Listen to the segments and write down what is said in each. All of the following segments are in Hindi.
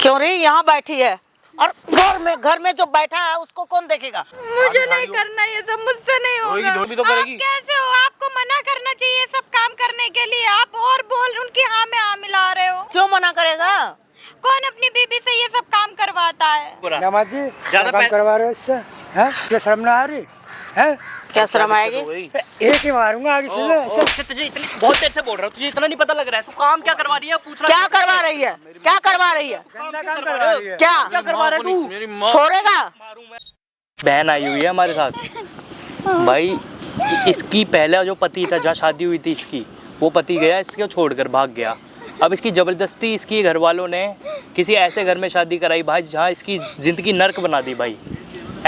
क्यों रही यहाँ बैठी है और घर में जो बैठा है उसको कौन देखेगा? मुझे नहीं करना, ये सब मुझसे नहीं होगा। भी तो करेगी। आप कैसे हो? आपको मना करना चाहिए सब काम करने के लिए। आप और बोल उनकी हाँ में हाँ मिला रहे हो। क्यों मना करेगा? कौन अपनी बीबी से ये सब काम करवाता है? जी ज्यादा काम करवा रहे हो इससे, हैं? क्या शर्म ना आ रही है? क्या शर्म आएगी? एक ही मारूंगा आगे से। तुझे इतनी बहुत देर से बोल रहा हूँ, तुझे इतना नहीं पता लग रहा है? तू काम क्या करवा रही है? पूछ रहा क्या करवा रही है? क्या करवा रही है? गंदा काम करवा रही है। क्या करवा रहा है तू? छोड़ेगा? बहन आई हुई है हमारे साथ भाई। इसकी पहला जो पति था, जहाँ शादी हुई थी इसकी, वो पति गया इसको छोड़कर भाग गया। अब इसकी ज़बरदस्ती इसकी घर वालों ने किसी ऐसे घर में शादी कराई भाई, जहाँ इसकी ज़िंदगी नर्क बना दी भाई।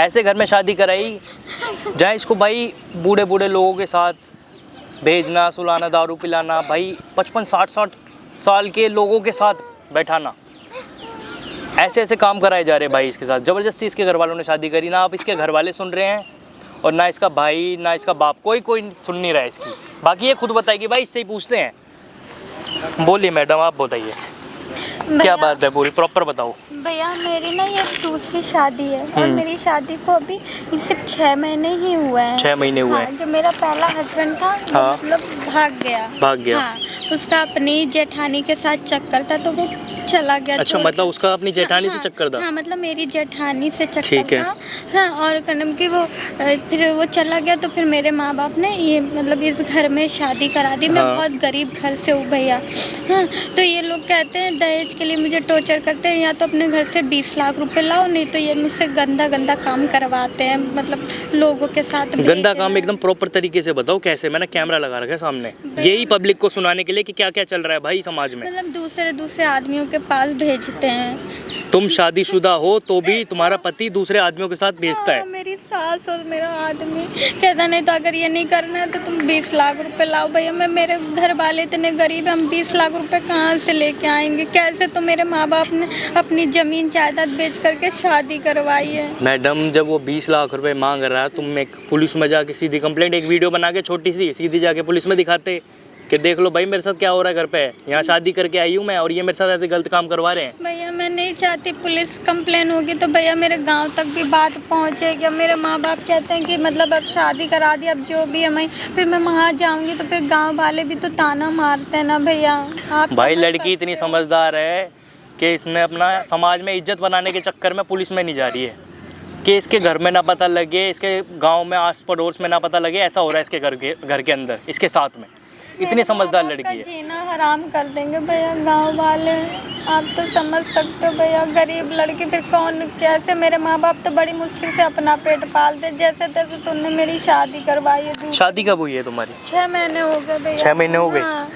ऐसे घर में शादी कराई जहाँ इसको भाई बूढ़े बूढ़े लोगों के साथ भेजना, सुलाना, दारू पिलाना, भाई 55-60 साल के लोगों के साथ बैठाना, ऐसे ऐसे काम कराए जा रहे भाई इसके साथ। ज़बरदस्ती इसके घर वालों ने शादी करी। ना आप इसके घर वाले सुन रहे हैं और ना इसका भाई, ना इसका बाप, कोई सुन नहीं रहा है इसकी। बाकी ये खुद बताएगी भाई, इससे ही पूछते हैं। बोलिए मैडम, आप बताइए क्या बात है, पूरी प्रॉपर बताओ। भैया मेरी ना ये दूसरी शादी है और मेरी शादी को अभी सिर्फ 6 महीने ही हुए हैं। 6 महीने हुए हैं। हाँ, जो मेरा पहला हस्बैंड था वो मतलब भाग गया। हाँ, उसका अपनी जेठानी के साथ चक्कर था तो वो चला गया। अच्छा, मतलब उसका अपनी जेठानी से चक्कर था? हाँ, मतलब मेरी जेठानी से चक्कर ठीक है। था। हाँ, और कनम की वो फिर वो चला गया तो फिर मेरे माँ बाप ने ये मतलब इस घर में शादी करा दी। मैं बहुत गरीब घर से हूँ भैया। हाँ, तो ये लोग कहते हैं दहेज के लिए मुझे टॉर्चर करते हैं, या तो अपने घर से 20 लाख रुपए लाओ, नहीं तो ये मुझसे गंदा काम करवाते हैं, मतलब लोगों के साथ। गंदा काम एकदम प्रॉपर तरीके से बताओ कैसे। मैंने कैमरा लगा रखा है सामने, यही पब्लिक को सुनाने के लिए कि क्या क्या चल रहा है भाई समाज में। मतलब दूसरे आदमियों के पास भेजते हैं। तुम शादीशुदा हो तो भी तुम्हारा पति दूसरे आदमियों के साथ भेजता है? मेरी सास और मेरा आदमी कहता नहीं तो अगर ये नहीं करना है तो तुम 20 लाख रुपए लाओ। भैया मेरे घर वाले इतने गरीब हैं, हम 20 लाख रुपए कहाँ से लेके आएंगे? कैसे? तो मेरे माँ बाप ने अपनी जमीन जायदाद बेच करके शादी करवाई है। मैडम, जब वो 20 लाख रुपए मांग रहा है, तुम एक पुलिस में जाके सीधी कंप्लेंट, एक वीडियो बना के छोटी सी सीधी जाके पुलिस में दिखाते कि देख लो भाई मेरे साथ क्या हो रहा है घर पे, यहाँ शादी करके आई हूँ मैं और ये मेरे साथ ऐसे गलत काम करवा रहे हैं। भैया मैं नहीं चाहती पुलिस कंप्लेन होगी तो भैया मेरे गांव तक भी बात पहुँचेगी। मेरे माँ बाप कहते हैं कि मतलब अब शादी करा दी, अब जो भी है फिर मैं वहाँ जाऊँगी तो फिर गाँव वाले भी तो ताना मारते हैं ना भैया। आप भाई लड़की इतनी समझदार है कि इसने अपना समाज में इज्जत बनाने के चक्कर में पुलिस में नहीं जा रही है कि इसके घर में ना पता लगे, इसके गाँव में आस पड़ोस में ना पता लगे ऐसा हो रहा है इसके घर के अंदर इसके साथ में। इतनी समझदार लड़की है। जीना हराम कर देंगे भैया गांव वाले, आप तो समझ सकते हो भैया। गरीब लड़की फिर कौन कैसे? मेरे माँ बाप तो बड़ी मुश्किल से अपना पेट पालते, जैसे तैसे तुमने मेरी शादी करवाई है। शादी कब हुई है तुम्हारी? 6 महीने हो गए भैया। 6 महीने हो गए? हाँ।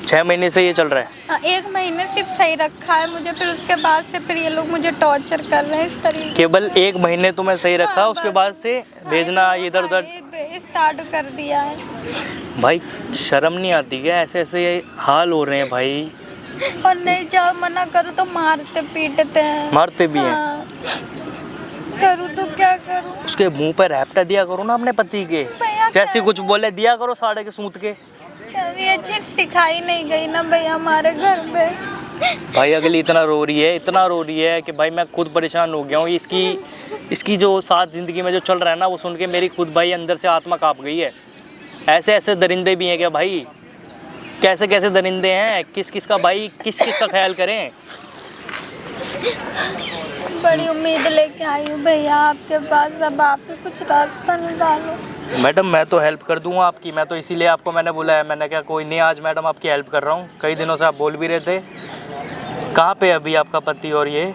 6 महीने से ये चल रहा है? 1 महीने सिर्फ सही रखा है मुझे, फिर उसके बाद से फिर ये लोग मुझे टॉर्चर कर रहे हैं इस तरीके। केवल 1 महीने तुम्हें सही रखा, हाँ, उसके बाद से भेजना इधर उधर स्टार्ट कर दिया है। भाई शर्म नहीं आती क्या? ऐसे ऐसे हाल हो रहे हैं भाई। और नहीं जाओ मना करूँ तो मारते पीटते हैं। मारते भी हैं? हाँ। करूँ तो क्या करूँ? उसके मुंह पे रैप्टा दिया करो ना अपने पति के, जैसे कुछ बोले दिया करो साड़े के सूत के। ये चीज सिखाई नहीं गई ना भैया हमारे घर पे। भाई अगली इतना रो रही है कि भाई मैं खुद परेशान हो गया हूँ। इसकी जो साथ ज़िंदगी में जो चल रहा है ना, वो सुन के मेरी खुद भाई अंदर से आत्मा काँप गई है। ऐसे ऐसे दरिंदे भी हैं क्या भाई? कैसे कैसे दरिंदे हैं? किस किस का ख्याल करें? बड़ी उम्मीद लेके आई हूँ भैया आपके पास, अब आप ही कुछ रास्ता निकालो। मैडम मैं तो हेल्प कर दूंगा आपकी, मैं तो इसीलिए आपको मैंने बुलाया। मैंने क्या कोई नहीं, आज मैडम आपकी हेल्प कर रहा हूँ। कई दिनों से आप बोल भी रहे थे। कहाँ पे अभी आपका पति और ये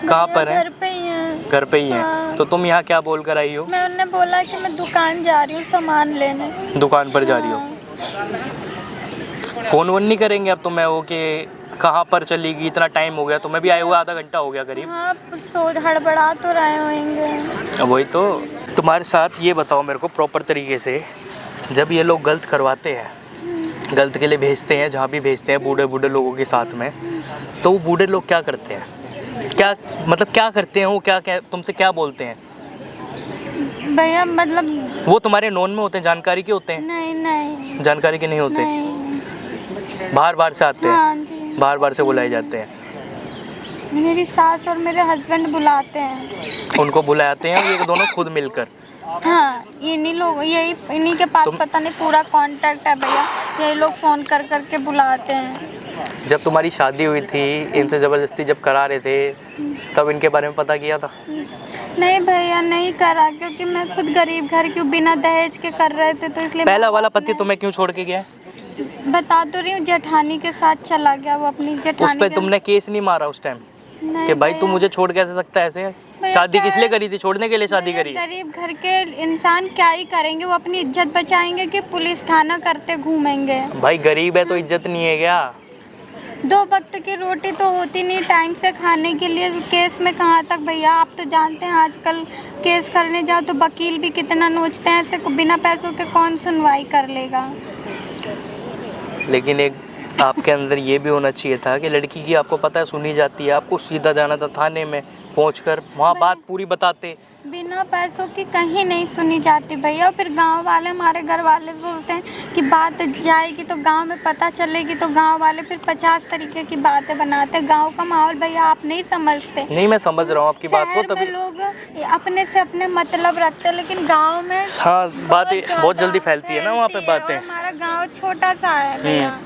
कहाँ पर है? घर पे ही है। घर पे ही है? हाँ। तो तुम यहाँ क्या बोल कर आई हो? मैं उन्हें बोला कि मैं दुकान जा रही हूँ सामान लेने। दुकान पर जा रही हो? फ़ोन वोन नहीं करेंगे अब तुम्हें वो कि कहाँ पर चलेगी? इतना टाइम हो गया, तुम्हें भी आए हुआ आधा घंटा हो गया करीब। हाँ, सोच हड़बड़ा तो रहे होंगे। वही तो तुम्हारे साथ। ये बताओ मेरे को प्रॉपर तरीके से, जब ये लोग गलत करवाते हैं, गलत के लिए भेजते हैं, जहाँ भी भेजते हैं बूढ़े बूढ़े लोगों के साथ में, तो वो बूढ़े लोग क्या करते हैं? क्या मतलब क्या करते हैं वो? क्या तुमसे क्या बोलते हैं भैया? मतलब वो तुम्हारे नोन में होते हैं, जानकारी के होते हैं? नहीं जानकारी के नहीं होते? नहीं। बाहर से आते हैं? हाँ जी। बाहर से बुलाए जाते हैं। मेरी सास और मेरे हस्बैंड बुलाते हैं। उनको बुलाते हैं ये दोनों खुद मिलकर? हाँ, इन्हीं लोग, यही इन्हीं के पास पता नहीं पूरा कांटेक्ट है भैया, यही लोग फ़ोन कर कर के बुलाते हैं। जब तुम्हारी शादी हुई थी इनसे ज़बरदस्ती जब करा रहे थे तब इनके बारे में पता किया था? नहीं भैया, नहीं करा, क्योंकि मैं खुद गरीब घर की, बिना दहेज के कर रहे थे, तो इसलिए। पहला वाला पति तुम्हें क्यों छोड़ के गया? बता तो रही हूँ, जेठानी के साथ चला गया वो, अपनी जेठानी। उस पे तुमने केस नहीं मारा उस टाइम कि भाई तू मुझे छोड़ कैसे सकता है ऐसे? शादी किस लिए करी थी? छोड़ने के लिए शादी करी? गरीब घर के इंसान क्या ही करेंगे, वो अपनी इज्जत बचाएंगे कि पुलिस थाना करते घूमेंगे? भाई गरीब है तो इज्जत नहीं है क्या? 2 वक्त की रोटी तो होती नहीं टाइम से खाने के लिए, केस में कहाँ तक भैया? आप तो जानते हैं आजकल केस करने जाओ तो वकील भी कितना नोचते हैं, ऐसे बिना पैसों के कौन सुनवाई कर लेगा? लेकिन एक आपके अंदर ये भी होना चाहिए था कि लड़की की आपको पता है सुनी जाती है, आपको सीधा जाना था थाने में, पहुंचकर वहाँ बात पूरी बताते। बिना पैसों की कहीं नहीं सुनी जाती भैया। फिर गांव वाले, हमारे घर वाले सोचते हैं कि बात जाएगी तो गांव में पता चलेगी, तो गांव वाले फिर 50 तरीके की बातें बनाते। गांव का माहौल भैया आप नहीं समझते। नहीं, मैं समझ रहा हूँ आपकी बात को। तभी लोग अपने से अपने मतलब रखते हैं, लेकिन गाँव में हाँ बातें बहुत जल्दी फैलती है ना वहाँ पे बातें। हमारा गाँव छोटा सा है भैया,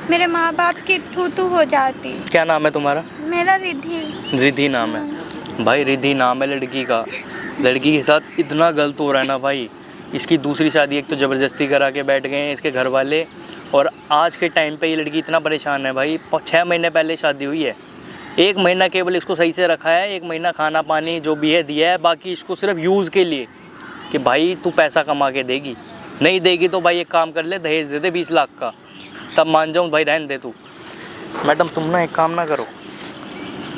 मेरे माँ बाप की थू हो जाती। क्या नाम है तुम्हारा? मेरा रिद्धि। रिद्धि नाम है भाई, रिद्धि नाम है लड़की का। लड़की के साथ इतना गलत हो रहा है ना भाई। इसकी दूसरी शादी एक तो ज़बरदस्ती करा के बैठ गए हैं इसके घर वाले, और आज के टाइम पे ये लड़की इतना परेशान है भाई। 6 महीने पहले शादी हुई है, 1 महीना केवल इसको सही से रखा है, 1 महीना खाना पानी जो भी है दिया है, बाकी इसको सिर्फ यूज़ के लिए कि भाई तू पैसा कमा के देगी, नहीं देगी तो भाई एक काम कर ले, दहेज दे दे 20 लाख का, तब मान जाऊँ भाई रहने दे तू। मैडम तुम ना एक काम ना करो,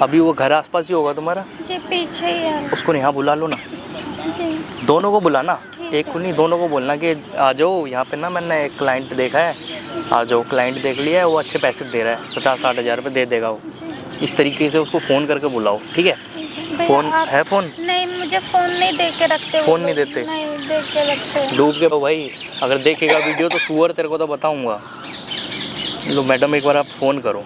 अभी वो घर आसपास ही होगा तुम्हारा? जी पीछे ही है। उसको यहाँ बुला लो ना जी। दोनों को बुलाना, एक को नहीं दोनों को बोलना कि आ जाओ यहाँ पे ना, मैंने एक क्लाइंट देखा है, आ जाओ। क्लाइंट देख लिया है, वो अच्छे पैसे दे रहा है, 50-60 हज़ार रुपये दे देगा वो। इस तरीके से उसको फ़ोन करके बुलाओ, ठीक है? फ़ोन है? फ़ोन नहीं, मुझे फ़ोन नहीं दे के रखते। फ़ोन नहीं देते? नहीं दे के रखते। डूब के भाई, अगर देखेगा वीडियो तो सुअर तेरे को तो बताऊँगा। लो मैडम एक बार आप फ़ोन करो,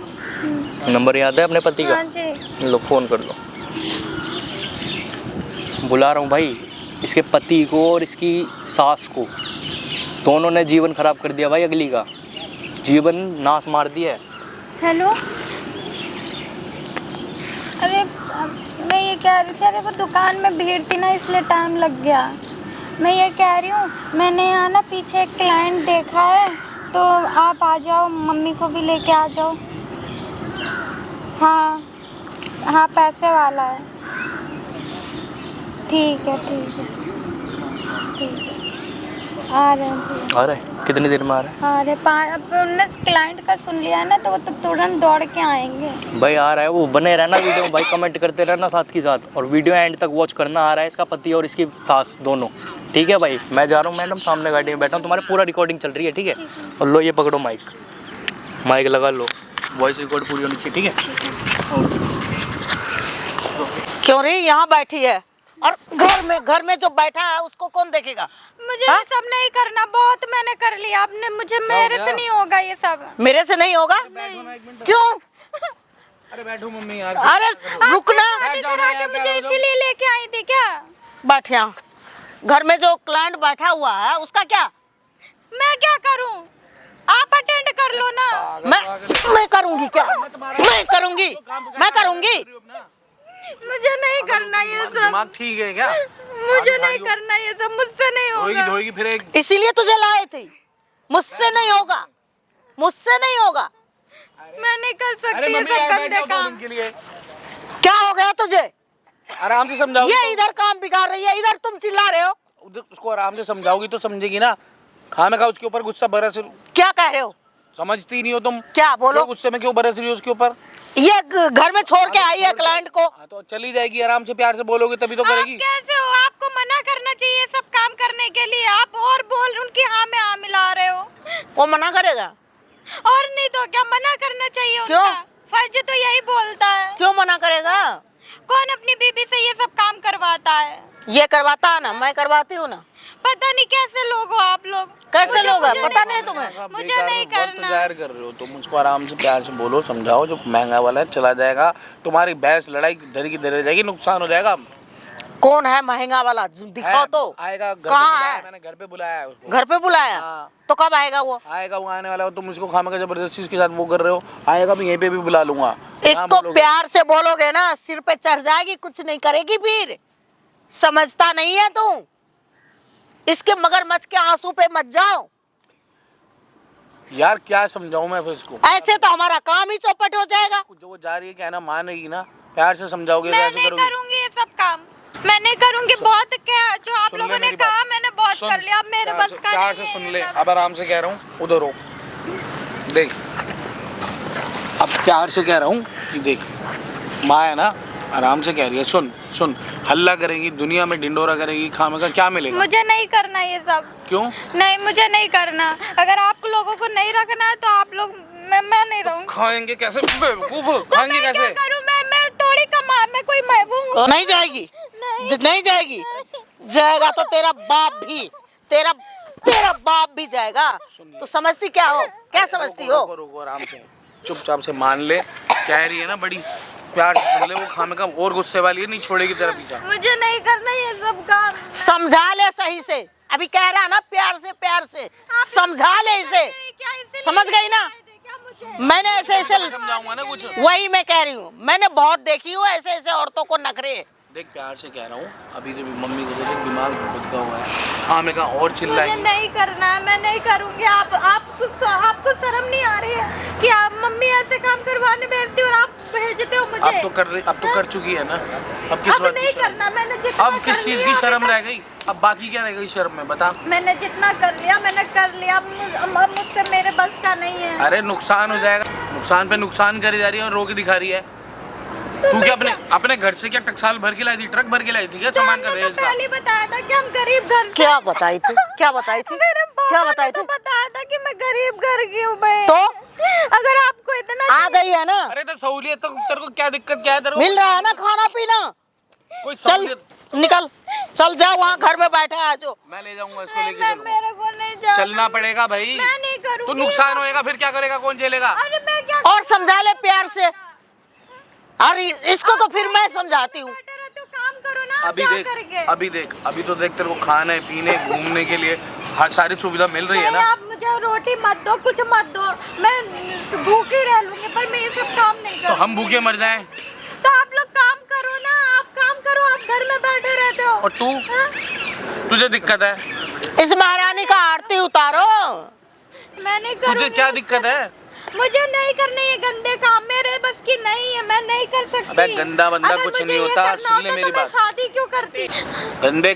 नंबर याद है अपने पति का? हाँ जी। लो फ़ोन कर लो, बुला रहा हूँ भाई। इसके पति को और इसकी सास को, दोनों ने जीवन ख़राब कर दिया भाई, अगली का जीवन नाश मार दिया है। हेलो, अरे मैं ये कह रही थी, अरे वो दुकान में भीड़ थी ना इसलिए टाइम लग गया। मैं ये कह रही हूँ, मैंने यहाँ ना पीछे एक क्लाइंट देखा है, तो आप आ जाओ, मम्मी को भी लेके आ जाओ। हाँ हाँ, पैसे वाला है। ठीक है ठीक है ठीक है, आ रहे हैं। आ रहे हैं? कितनी देर में आ रहे हैं? हाँ, अरे उन्होंने क्लाइंट का सुन लिया है ना, तो वो तो तुरंत दौड़ के आएंगे। भाई आ रहा है वो, बने रहना वीडियो में भाई, कमेंट करते रहना साथ के साथ, और वीडियो एंड तक वॉच करना। आ रहा है इसका पति और इसकी सास दोनों, ठीक है भाई? मैं जा रहा हूँ मैडम, सामने गाड़ी में बैठा हूँ, तुम्हारे पूरा रिकॉर्डिंग चल रही है, ठीक है? और लो ये पकड़ो माइक, माइक लगा लो, वॉइस रिकॉर्ड पूरी होनी चाहिए, ठीक है? क्यों रे यहाँ बैठी है, और घर में जो बैठा है उसको कौन देखेगा? मुझे ये सब नहीं करना, बहुत मैंने कर लिया। आपने मुझे, मेरे से नहीं होगा ये सब। मेरे से नहीं होगा? क्यों? अरे बैठो मम्मी यार। अरे रुकना, मुझे इसीलिए लेके आई थी क्या? बैठ यहाँ। घर में जो क्लाइंट बैठा हुआ है उसका क्या? मैं क्या करूं? आप अटेंड कर लो ना। मैं करूंगी क्या? मैं करूंगी। मुझे नहीं करना ये सब। दिमाग ठीक है क्या? मुझे नहीं करना ये सब, मुझसे नहीं होगा। धोएगी फिर एक। इसीलिए तुझे लाए थे। मुझसे नहीं होगा, मुझसे नहीं होगा। मैं नहीं कर सकती ये सब गंदे काम। क्या हो गया तुझे? आराम से समझाओ। ये इधर काम बिगाड़ रही है, इधर तुम चिल्ला रहे हो। उसको आराम से समझाओगी तो समझेगी ना। खाना खा उसके ऊपर गुस्सा बरस। क्या कह रहे हो? समझती नहीं हो तुम। क्या बोलो? गुस्से में क्यों बरस रही हो उसके ऊपर? ये घर में छोड़ के आई है क्लाइंट को। तो चली जाएगी, आराम से प्यार से बोलोगे तभी तो करेगी। आप कैसे हो? आपको मना करना चाहिए सब काम करने के लिए। आप और बोल उनकी हाँ में हाँ मिला रहे हो। वो मना करेगा? और नहीं तो क्या, मना करना चाहिए उनका। क्यों? फर्ज तो यही बोलता है। क्यों मना करेगा? कौन अपनी बीबी से ये सब काम करवाता है? ये करवाता है ना, मैं करवाती हूँ ना। पता नहीं कैसे लोग हो आप लोग। कैसे मुझे- लोग हैं, मुझे पता नहीं तुम्हें? मुझे बेकार नहीं में वक्त करना। जाहिर कर रहे हो तुम, उसको आराम से प्यार से बोलो, समझाओ। जो महंगा वाला है चला जाएगा, तुम्हारी बहस लड़ाई धरी की धरी रह जाएगी, नुकसान हो जाएगा। कौन है महंगा वाला, दिखाओ तो। आएगा, घर पे कहाँ बुलाया है? मैंने, घर पे बुलाया है उसको। घर पे बुलाया? हाँ। तो कब आएगा वो? आएगा, वो आने वाला हो। तुम उसको खामखा जबरदस्ती उसके साथ वो कर रहे हो। आएगा, मैं यहीं पे भी बुला लूंगा। हाँ, इसको बोलोगे। प्यार से बोलोगे ना, सिर पे चढ़ जाएगी, कुछ नहीं करेगी फिर। समझता नहीं है तू। इसके मगरमच्छ के आंसू पे मत जाओ। यार क्या समझाऊं मैं फिर उसको? ऐसे तो हमारा काम ही चौपट हो जाएगा। जो वो जा रही है, क्या है ना, मानेगी ना? प्यार से समझाओगे, मैं ऐसे नहीं करोगे? करूंगी ये सब काम, मैं नहीं करूंगी। बहुत क्या जो आप सुन लोगों ले ने मेरी बात। कहा मैंने बहुत सुन, कर लिया, अब मेरे बस का प्यार नहीं से है सुन ये ले। सब। अब आराम से कह रहा हूँ, उधर हो, देख। अब प्यार से कह रहा हूँ कि देख, माँ है ना, आराम से कह रही है। सुन सुन, हल्ला करेगी, दुनिया में ढिंडोरा करेगी, खामखा क्या मिलेगा? मुझे नहीं करना ये सब। क्यों? नहीं, मुझे नहीं करना। अगर आप लोगों को नहीं रखना है तो आप लोग, मैं नहीं रहूंगी। खाएंगे कैसे? बेवकूफ, खाएंगे मैं क्या कैसे? करूं? मैं थोड़ी कमा, मैं कोई महबूब हूं। नहीं जाएगी, नहीं। नहीं जाएगी। जाएगा तो तेरा बाप भी, तेरा बाप भी जाएगा। तो समझती क्या हो, क्या समझती हो? रुको, रुको, आराम से, चुपचाप से मान ले। कह रही है ना बड़ी, प्यार से सुन ले। वो खामखा और गुस्से वाली है, नहीं छोड़ेगी तेरा पीछा। मुझे नहीं करना ये सब काम। समझा ले सही से। अभी कह रहा ना प्यार से समझा ले इसे। समझ गई ना? मैंने ऐसे समझाऊंगा ना कुछ। वही मैं कह रही हूँ, मैंने बहुत देखी हूँ ऐसे ऐसे औरतों को नखरे। देख, प्यार से कह रहा हूँ, अभी तो मम्मी को देख, दिमाग भटका हुआ है, खामखा और मुझे चिल्लाएगी। नहीं करना है, मैं नहीं करूंगी। आपको शर्म नहीं आ रही है कि आप मम्मी ऐसे काम करवाने भेजती हो और आप भेजते हो मुझे? अब तो कर चुकी है ना। अब किस अब बात की नहीं शर्म? करना, मैंने जितना अब किस कर चीज लिया की अभी शर्म तक। रह गई? अब बाकी क्या रह गई शर्म में, बता। मैंने जितना कर लिया मैंने कर लिया। अब मुझसे मेरे बस का नहीं है। अरे नुकसान हो जाएगा, नुकसान पे नुकसान करी जा रही है और रो के दिखा रही है। तू क्या अपने घर से क्या टकसाल भर के लाई थी, ट्रक भर के लाई थी क्या सामान का तो दहेज का? पहले ही बताया था कि हम गरीब घर से। क्या बताई थी, क्या बताई थी, मेरे क्या पापा बताई ने तो थी? बताया था कि मैं गरीब घर की हूँ बहन। तो अगर आपको इतना आ गई है ना, अरे तो सहूलियत, तो तेरे को क्या दिक्कत, क्या है तेरे को? मिल रहा है ना खाना पीना। कोई चल सहूलियत? निकल, चल जा वहाँ घर में बैठा है जो। मैं ले जाऊंगा इसको, नहीं, लेके मैं चलूंगा। मेरे को नहीं जाना। चलना पड़ेगा भाई। मैं नहीं करूँगी। तो नुकसान होएगा, फिर क्या करेगा, कौन झेलेगा? अरे मैं क्या और समझा ले प्यार से। और इसको तो फिर मैं समझाती हूँ। बेटर है तो काम करो ना अभी जा देख, करके। अभी तो देख, तेरे को खाने पीने घूमने के लिए हर सारी सुविधा मिल रही है नहीं, ना। आप मुझे रोटी मत दो, कुछ मत दो, मैं भूखी रह लूंगी, पर मैं ये सब काम नहीं तो करूँ। हम भूखे मर जाएं? तो आप लोग काम करो ना, आप काम करो, आप घर में बैठे रहते हो। और तू, हाँ? तुझे दिक्कत है? इस महारानी का आरती उतारो। मैं नहीं करूँगी। तुझे क्या दिक्कत है? मुझे नहीं करने ये गंदे काम, मेरे बस की नहीं है, मैं नहीं कर सकती। अबे गंदा बंदा अगर कुछ मुझे नहीं ये होता, करना सुन ले होता मेरी तो मैं बात। शादी क्यों करती? गंदे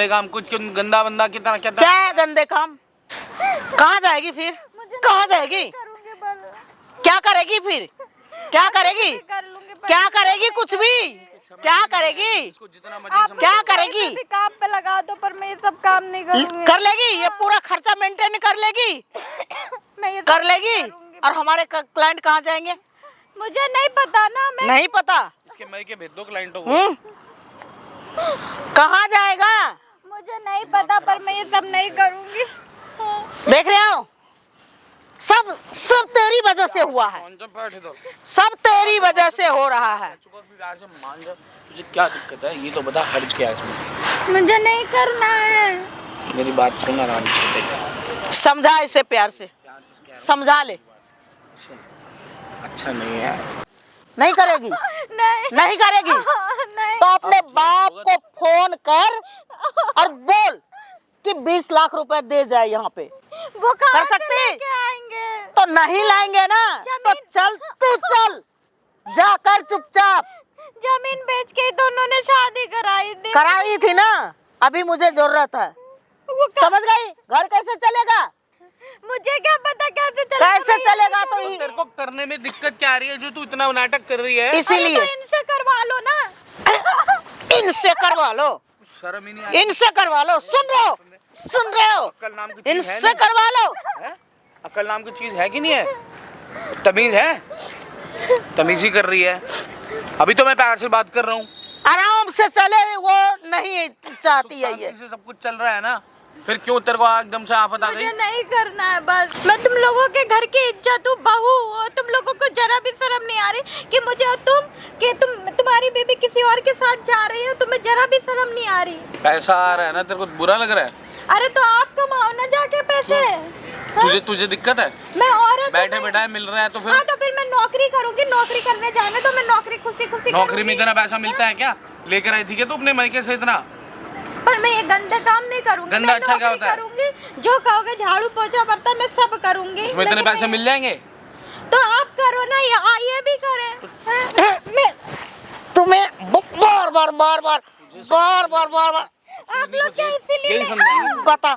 काम कुछ क्यों? गंदा बंदा कितना क्या क्या है गंदे काम? कहाँ जाएगी फिर, कहाँ जाएगी? करूँगी बस। क्या करेगी फिर, क्या करेगी, कर लूंगी पर- क्या करेगी? कुछ भी क्या करेगी, इसको जितना मर्जी आप समझा। क्या मुझे करेगी? कोई भी काम पे लगा दो, पर मैं ये सब काम नहीं करूँगी। कर लेगी? ये पूरा खर्चा मेंटेन कर लेगी, मैं ये सब कर नहीं लेगी। करूँगी। और हमारे क्लाइंट कहाँ जाएंगे? मुझे नहीं पता ना, मैं नहीं पता। इसके मई के भेज दो क्लाइंटों को। कहाँ जाएगा? मुझे नहीं पता, पर मैं ये सब नहीं करूँगी। देख रहे हो, सब तेरी वजह से हुआ है, कौन सा बैठ इधर? सब तेरी वजह से हो रहा है। चुप, अभी प्यार से मान जा। तुझे क्या दिक्कत है ये तो बता, हर्ज क्या है इसमें? मुझे नहीं करना है। मेरी बात सुन आराम से, देख। समझा इसे प्यार से, समझा ले। सुन, अच्छा नहीं है। नहीं करेगी, नहीं नहीं करेगी नहीं। तो अपने बाप को फोन कर और बोल कि 20 लाख रुपए दे जाए यहाँ पे। वो कहाँ कर से सकती? लेके आएंगे? तो नहीं लाएंगे ना, तो चल तू चल, जाकर चुपचाप। जमीन बेच के ही तो उन्होंने शादी कराई थी। कराई थी ना, अभी मुझे जरूरत है। वो समझ गई? घर कैसे चलेगा? मुझे क्या पता कैसे चलेगा? कैसे मैं ये चलेगा? नहीं तो करूँगी। तेरे को करने में दिक्कत क्या आ रही है जो तू इतना नाटक कर रही है? अरे इसीलिए तो इनसे करवा लो ना। इनसे करवा लो, शर्म ही नहीं आती? इनसे करवा लो। सुन रहे हो, सुन रहे हो? अक्ल नाम की चीज है इनसे नहीं? करवा लो। हैं? अक्ल नाम की चीज है कि नहीं है? तमीज है? तमीज ही कर रही है। अभी तो मैं प्यार से बात कर रहा हूँ, आराम से चले, वो नहीं चाहती है ये। शांति से सब कुछ चल रहा है ना, फिर क्यों तेरे को एकदम से आफत आ गई? मुझे नहीं करना है बस। मैं तुम लोगों के घर की इज्जत हूँ, बहू हूँ। तुम लोगों को जरा भी शर्म नहीं आ रही कि मुझे तुम्हारी बेबी किसी और के साथ जा रही है, तुम्हें जरा भी शर्म नहीं आ रही। पैसा आ रहा है ना, तेरे को बुरा लग रहा है? अरे तो आप कमाओ ना जाके पैसे। तुझे दिक्कत है? मैं औरत बैठे बैठाए मिल रहा है तो फिर? हाँ तो फिर मैं नौकरी करूंगी, नौकरी करने जाने तो मैं नौकरी खुशी खुशी नौकरी में इतना पैसा मिलता है क्या? लेकर आई थी क्या तू अपने मायके से इतना? पर मैं ये गंदे काम नहीं करूंगी। गंदा मैं अच्छा क्या नौकरी होता है? करूंगी, जो कहोगे झाड़ू पोछा बर्तन मैं सब करूंगी। उसमें इतने लेकिन पैसे मिल जाएंगे? तो आप करो ना, ये भी करें। हैं? मैं तुम्हें बार बार बार बार बार बार बार बार आप लोग क्या इसीलिए यही समझाएंगी? बता,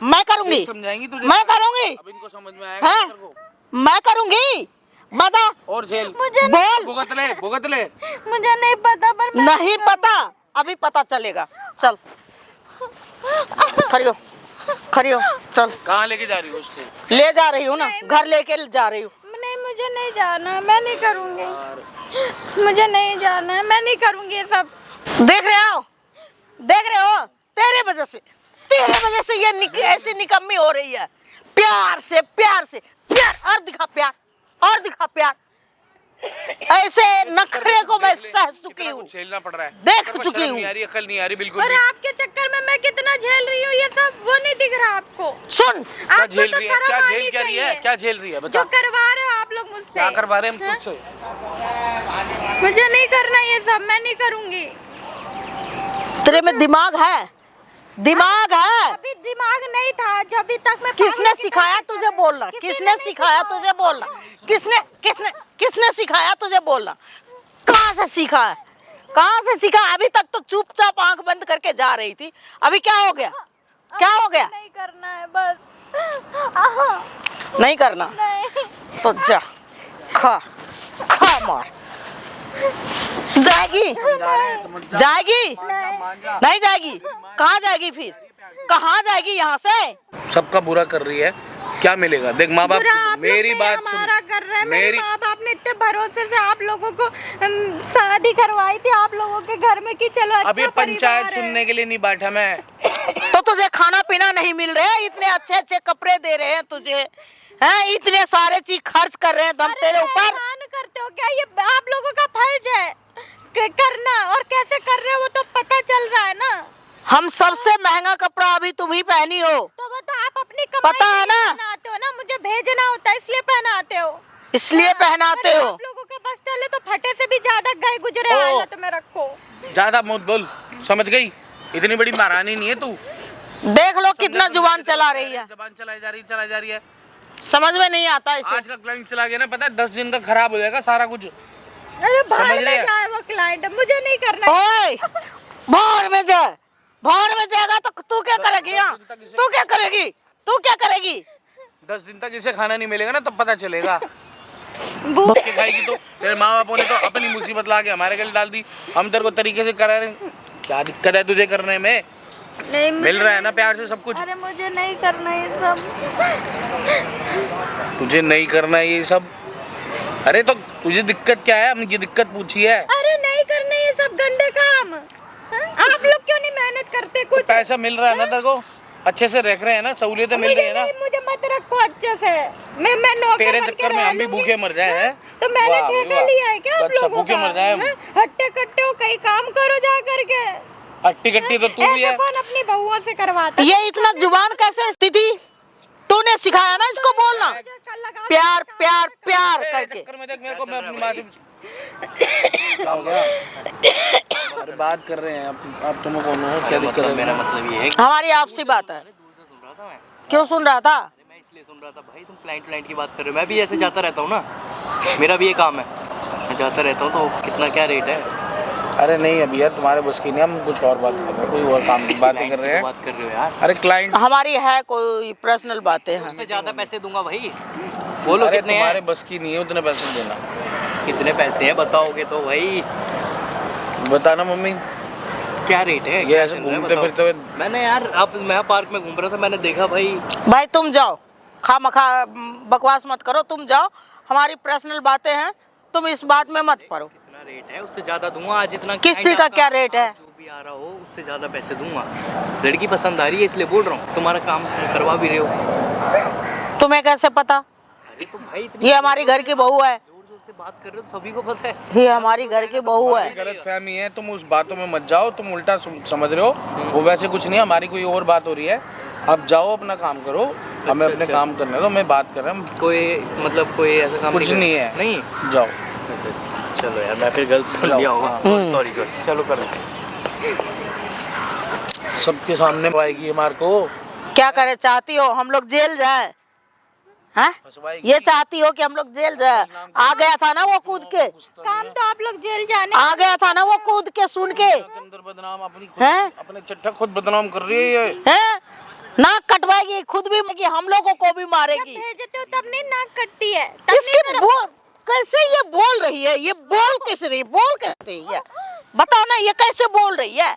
मैं करूंगी, समझाएंगी तुझे? मैं करूंगी, अब इनको समझ में आएगा हाँ तेरे को? मैं करूंगी, बता। और जेल मुझे बोल। भुगत ले। मुझे नहीं पता, पर मैं नहीं पता, अभी पता चलेगा। चल खड़ी हो, चल। कहाँ लेके जा रही हो उसको? ले जा रही हूँ ना, घर लेके जा रही हूँ। नहीं, मुझे नहीं जाना है, मैं नहीं करूंगी। मुझे नहीं जाना है, मैं नहीं करूंगी ये सब। देख रहे हो, तेरे वजह से ये ऐसी निकम्मी हो रही है। प्यार से और दिखा प्यार। ऐसे नखरे को मैं सह चुकी हूँ, झेलना पड़ रहा है, देख तेरे को चुकी शर्म हूँ। नहीं आ रही, अकल नहीं आ रही बिल्कुल और भी। आपके चक्कर में मैं कितना झेल रही हूँ ये सब, वो नहीं दिख रहा आपको? सुन, क्या आपको झेल तो रही है? शर्म क्या आनी झेल क्या रही है? चाहिए। क्या झेल रही है बता? जो करवा रहे हो आप लोग मुझसे। क्या करवा रहे हैं हम हाँ? तुझसे? मुझे नहीं करना ये सब, मैं नहीं करूंगी। तेरे में दिमाग है? अभी दिमाग नहीं था, जो अभी तक मैं किसने पागल की सिखाया तरह तुझे बोलना? किसी किसने ने नहीं सिखाया तुझे बोलना? किसने सिखाया तुझे बोलना? कहाँ से सीखा? अभी तक तो चुपचाप आंख बंद करके जा रही थी, अभी क्या हो गया? नहीं करना है बस। नहीं करना नहीं। तो जा, खा मार। जाएगी? नहीं जाएगी। कहाँ जाएगी फिर? कहाँ जाएगी यहाँ से? सबका बुरा कर रही है, क्या मिलेगा? देख माँ बाप, बुरा आप लोग मेरी नहीं, बात हमारा सुन। कर रहे हैं। मेरे माँ बाप ने इतने भरोसे से आप लोगों को शादी करवाई थी आप लोगों के घर में कि चलो अच्छा अभी पंचायत परिवार है। सुनने के लिए नहीं बैठा मैं। तो तुझे खाना पीना नहीं मिल रहे हैं, इतने अच्छे कपड़े दे रहे हैं तुझे, हैं? इतने सारे चीज खर्च कर रहे हैं दम तेरे ऊपर। एहसान करते हो क्या? ये आप लोगों का फर्ज है करना, और कैसे कर रहे हो वो तो पता चल रहा है ना। हम सबसे महंगा कपड़ा अभी तुम ही पहनी हो, तो वो तो आप अपनी कमाई पता है से ना? पहनाते हो ना, मुझे भेजना होता है इसलिए पहनाते हो। इसलिए पहनाते अगर हो। आप लोगों के बस चले तो फटे से भी ज्यादा गए गुजरे हालत में रखो। ज्यादा मत बोल, समझ गई? इतनी बड़ी महारानी नहीं है तू। देख लो कितना जुबान चला रही है, जबान चलाई जा रही है। समझ में नहीं आता इसे। आज का क्लाइंट चला गया ना, पता है 10 दिन का खराब हो जाएगा सारा कुछ। अरे समझ बाहर रहे में हैं? जाए वो क्लाइंट, मुझे नहीं करना। ओए, बाहर में जाएगा तो तू क्या करेगी? यहाँ तू क्या करेगी? 10 दिन तक इसे खाना नहीं मिलेगा ना, तब पता चलेगा। भूख के खाएगी तो तेरे माँ बापों ने तो अपनी मुसीबत ला के हमारे गले डाल दी। हम तेरे को तरीके से करा रहे हैं, क्या दिक्कत है तुझे करने में? नहीं, मिल रहा है ना प्यार से सब कुछ। अरे मुझे नहीं करना ये सब। तुझे नहीं करना ये सब? अरे तो तुझे दिक्कत क्या है? हम ये दिक्कत पूछी है। अरे नहीं करना ये सब गंदे काम। हाँ? आप लोग क्यों नहीं मेहनत करते कुछ? पैसा मिल रहा है ना तेरे को, अच्छे से रह रहे हैं ना, सहूलियतें मिल रही है ना। मुझे मत रखो अच्छे से। मैं नौकर तेरे बन के चक्कर में रह हम भी लूंगी। भूखे मर जाए हैं। तो मैंने वाह, ठेका वाह। लिया है क्या आप अच्छा, लोगों भूखे का? मर जाए हम। हैं? हट्टे कट्टे हो, कहीं काम करो जा करके। हट्टी कट्टी तो तू भी ऐसे है। कौन अपनी बहुओं से करवाता है? ये इतना जुबान कैसे स्थिति? तूने सिखाया ना इसको बोलना, प्यार करके। चक्कर में देख मेरे को, मैं अपनी माँ से क्या हो गया? अरे बात कर रहे हैं आप तुम्हें कौन हो? क्या दिक्कत है? मेरा मतलब ये है कि हमारी आपसी बात है। दूर से सुन रहा था मैं। क्यों सुन रहा था? मैं इसलिए सुन रहा था भाई, तुम क्लाइंट की बात कर रहे हो। मैं भी ऐसे जाता रहता हूँ ना, मेरा भी ये काम है, मैं जाता रहता हूँ। तो कितना क्या रेट है? अरे नहीं अभी यार तुम्हारे बस की नहीं, हम कुछ और बात कर रहे हैं, कोई और काम की बातें कर रहे हैं। बात कर रहे हो यार। अरे क्लाइंट हमारी है कोई पर्सनल बातें हैं। उससे ज्यादा पैसे दूंगा भाई। बोलो अरे कितने तुम्हारे हैं? बस की नहीं है उतने पैसे देना। कितने पैसे हैं बताओगे तो भाई। बताना मम्मी, क्या रेट है? ये क्या ऐसे चल रहा है घूमते बताओ। फिरते हुए। मैंने यार मैं पार्क में घूम रहा था, मैंने देखा भाई। भाई तुम जाओ, खामखा बकवास मत करो, तुम जाओ। हमारी पर्सनल बातें हैं, तुम इस बात में मत पड़ो। रेट है उससे ज्यादा दूंगा आज इतना किसी client का आपका क्या रेट है? जो भी आ रहा हो उससे ज्यादा पैसे दूंगा। लड़की पसंद आ रही है इसलिए बोल रहा हूँ, तुम्हारा काम करवा भी रहे हो। तुम्हें कैसे पता? अरे तो भाई इतनी ये हमारी घर की बहू है, जोर जोर से बात कर रहे हो, सभी को पता है। ये हमारी घर की बहू है। गलत फहमी है, तुम उस बातों में मत जाओ, तुम उल्टा समझ रहे हो। वो वैसे कुछ नहीं है, हमारी कोई और बात हो रही है। अब जाओ अपना काम करो, हमें अपने अच्छा। काम करने दो, मैं बात कर रहा हूँ। कोई मतलब कोई ऐसा काम कुछ नहीं है। नहीं जाओ चलो यार, मैं फिर गलत सुन जाओ, लिया होगा, हाँ। सॉरी चलो कर। सबके सामने आएगी मार को। क्या करे, चाहती हो हम लोग जेल जाए? हैं? फंसवाएगी। ये चाहती हो कि हम लोग जेल जाए? आ गया था ना वो कूद के, काम तो आप लोग जेल जाने आ गया था ना वो कूद के सुन के। अंदर बदनाम अपनी हैं? अपने चट्टा खुद बदनाम कर रही है ये। हैं? नाक कटवाएगी, खुद भी मारेगी, हम लोगों को भी मारेगी। भेजते हो तब नहीं नाक कटती है, तब इसके नहीं बोल कैसे ये बोल रही है? ये बोल कैसे रही, बोल कैसे रही है? बताओ ना, ये कैसे बोल रही है?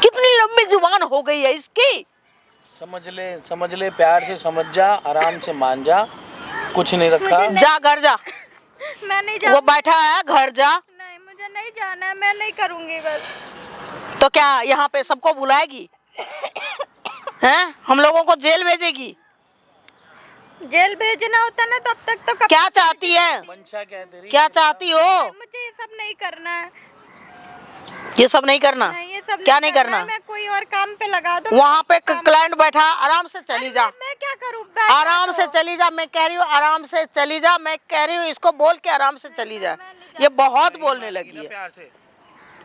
कितनी लंबी जुबान हो गई है इसकी। समझ ले, प्यार से समझ जा, आराम से मान जा, कुछ नहीं रखा। जा घर जा, मैं नहीं वो जाऊंगी। बैठा है, घर जा। नहीं मुझे नहीं जाना है, मैं नहीं करूंगी बस। तो क्या यहाँ पे सबको बुलाएगी? हैं? हम लोगों को जेल भेजेगी? जेल भेजना होता ना तो अब तक तो कब क्या चाहती है? मंशा क्या है तेरी? क्या चाहती हो? मुझे ये सब नहीं करना है। ये सब नहीं करना? नहीं, ये सब क्या नहीं करना? है, मैं कोई और काम पे लगा दूं। वहाँ पे क्लाइंट बैठा, आराम से चली जा, मैं क्या करूं? आराम से चली जा, मैं कह रही हूँ आराम से चली जा, मैं कह रही हूँ इसको बोल के आराम से चली जा। ये बहुत बोलने लगी है, प्यार से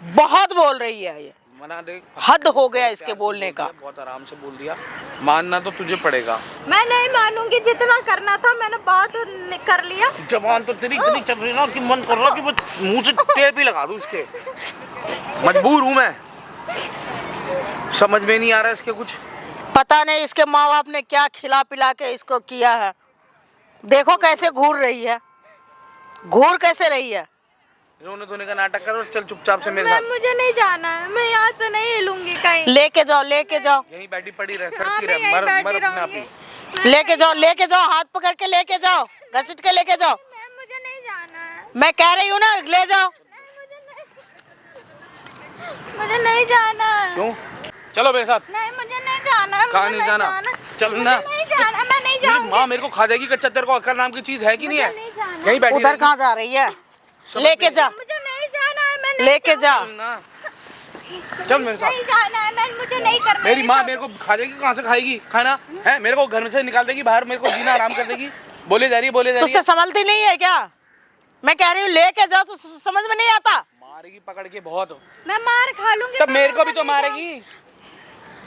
बहुत बोल रही है, ये मना दे। हद हो गया इसके बोलने का। बहुत आराम से बोल दिया, मानना तो तुझे पड़ेगा। मैं नहीं मानूंगी, जितना करना था मैंने बहुत कर लिया। जबान तो तेरी इतनी चल रही ना कि मन कर रहा कि वो मुंह से टेप ही लगा दूं इसके। मजबूर हूं मैं, समझ में नहीं आ रहा इसके कुछ। पता नहीं इसके माँ बाप ने क्या खिला पिला के इसको किया है। देखो कैसे घूर रही है, घूर कैसे रही है। रोने धोने का नाटक करो, चल चुपचाप से मेरे मैं साथ। मुझे नहीं जाना है, मैं यहाँ से नहीं हिलूंगी कहीं। लेके जाओ, लेके जाओ, यहीं बैठी पड़ी रह, हाँ, सड़ती मैं रह, यहीं मर बैठी मर अपने आप रहूंगी। ही। लेके जाओ, लेके जाओ, हाथ पकड़ के लेके जाओ, घसीट के लेके जाओ। मुझे नहीं जाना है, मैं कह रही हूँ ना, ले जाओ। मुझे नहीं जाना है। क्यों? चलो मेरे साथ। नहीं मुझे नहीं जाना है, कहाँ मुझे नहीं जाना? चल मुझे ना। नहीं जाना, मैं नहीं मेरी जाऊंगी। माँ मेरे को खा जाएगी कच्चा, तेरे को अक्ल नाम की चीज है कि नहीं है? मुझे नहीं जाना। यहीं बैठी उधर रहेगी। कहाँ जा रही है? लेके जा, मुझे नहीं जाना है, मैं नहीं लेके जा। चल ना, चल मेरे साथ। नहीं जाना है, मैं मुझे नहीं करना। मेरी ये माँ सब। मेरे को खा जाएगी, कहाँ से खाएगी खाना है? मेरे को घर में से निकाल देगी बाहर, मेरे को जीना आराम कर देगी। बोले जा रही है, बोले जा रही तुझसे है। संभलती नहीं है क्या? मैं कह रही हूँ लेके जाओ, तो समझ में नहीं आता। मारेगी पकड़ के बहुत। मैं मार खा लूंगी। तब मेरे को भी तो मारेगी।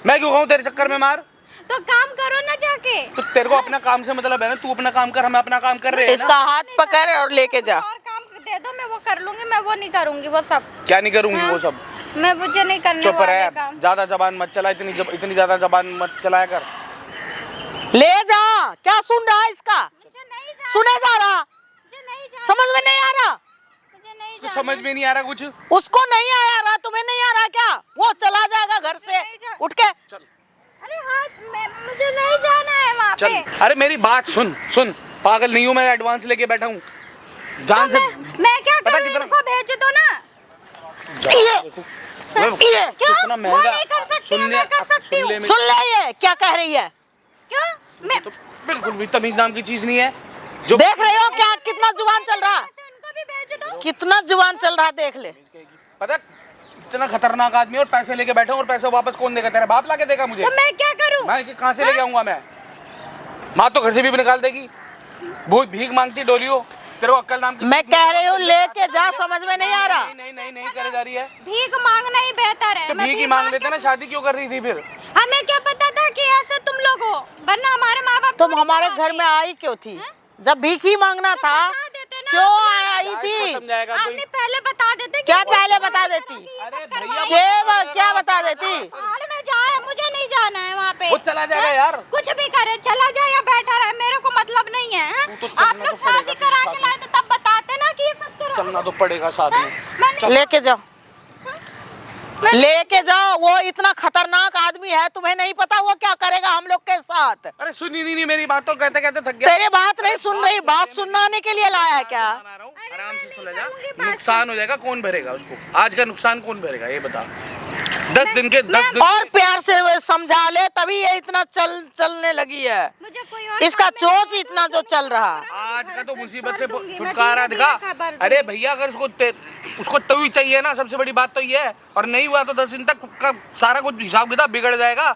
मैं क्यों खाऊं तेरे चक्कर में मार? तो काम करो ना जाके। तो तेरे को अपना काम से मतलब है ना, तू अपना काम कर, हम अपना काम कर रहे हैं इसका ना। हाथ पकड़ और लेके जा। और काम दे दो, मैं वो कर लूंगी, मैं वो नहीं करूंगी वो सब। क्या नहीं करूंगी वो सब? मैं मुझे नहीं करने चुप वाले रह, काम। ज्यादा जबान मत चला, इतनी ज्यादा जबान मत चलाया कर। ले जा, क्या सुन रहा है इसका? मुझे नहीं जाना, सुने जा रहा, मुझे नहीं जाना, समझ में नहीं आ रहा। मुझे नहीं तो जाना। समझ में नहीं आ रहा कुछ। उसको नहीं आया रहा, तुम्हें नहीं आ रहा क्या? वो चला जाएगा घर से उठ के। अरे हाँ, मुझे नहीं जाना है वहाँ चल, पे। अरे मेरी बात सुन, पागल नहीं हूँ मैं, एडवांस लेके बैठा हूँ जान से। मैं क्या पता करूँ? कितना- इनको भेज दो ना। ये क्यों? कितना वो महंगा। नहीं कर सकती सुन हूँ, ले, मैं कर सकती हूँ। सुन ले, ये क्या कह रही है? क्यों? मैं तो बिल्कुल भी तमीज नाम की चीज नहीं है जो। देख रहे हो क्या कितना जुबान चल रहा, उनको भी भेज दो। कितना जुबान चल रहा, देख ले। पता इतना खतरनाक आदमी, और पैसे लेके बैठे हूँ, और पैसे वापस कौन देगा? तेरा बाप लाके देगा मुझे? तो मैं क्या करूँ? मैं कहाँ से लेके आऊंगा मैं? माँ तो घर से भी निकाल देगी। बहुत भीख मांगती डोलियो, तेरे को अक्ल नाम की। मैं कह रही हूँ लेके जा, समझ में नहीं आ रहा। नहीं करे जा रही है। भीख मांगना ही बेहतर है। तो मैं भीख ही मांग लेते ना, शादी क्यों कर रही थी फिर? हमें क्या पता था कि ऐसे तुम लोग हो, वरना हमारे माँ बाप तुम हमारे घर में आई क्यों थी? जब भीख ही मांगना था बता देते ना। क्यों आपने आई थी? समझाएगा कोई? आपने पहले बता देते। क्या पहले बता देती? अरे भैया, क्या बता देती? पहाड़ में जाए, मुझे नहीं जाना है वहाँ पे। वो चला जाएगा यार। कुछ भी करे, चला जाए या बैठा रहे, मेरे को मतलब नहीं है। तू तो चलना आप लोग तो पड़ेगा शादी करा के लाए थे, तब बताते ना कि ये सब करो। चलना तो पड़ेगा साथ में। मैंने लेके जाओ, लेके जाओ, वो इतना खतरनाक आदमी है, तुम्हें नहीं पता वो क्या करेगा हम लोग के साथ। अरे सुनी नहीं मेरी बात, तो कहते कहते थक गया। तेरे बात नहीं सुन रही, बात सुनाने के लिए लाया है क्या? आराम से सुन ले जा। नुकसान हो जाएगा, कौन भरेगा उसको? आज का नुकसान कौन भरेगा ये बता। 10 दिन के 10 दिन और प्यार से समझा ले, तभी ये इतना चलने लगी है। मुझे कोई और इसका काम नहीं चोच इतना जो चल रहा। आज का तो मुसीबत से छुटकारा दिखा। अरे भैया अगर उसको तो ही चाहिए ना, सबसे बड़ी बात तो ये है। और नहीं हुआ तो 10 दिन तक का सारा कुछ हिसाब किताब बिगड़ जाएगा।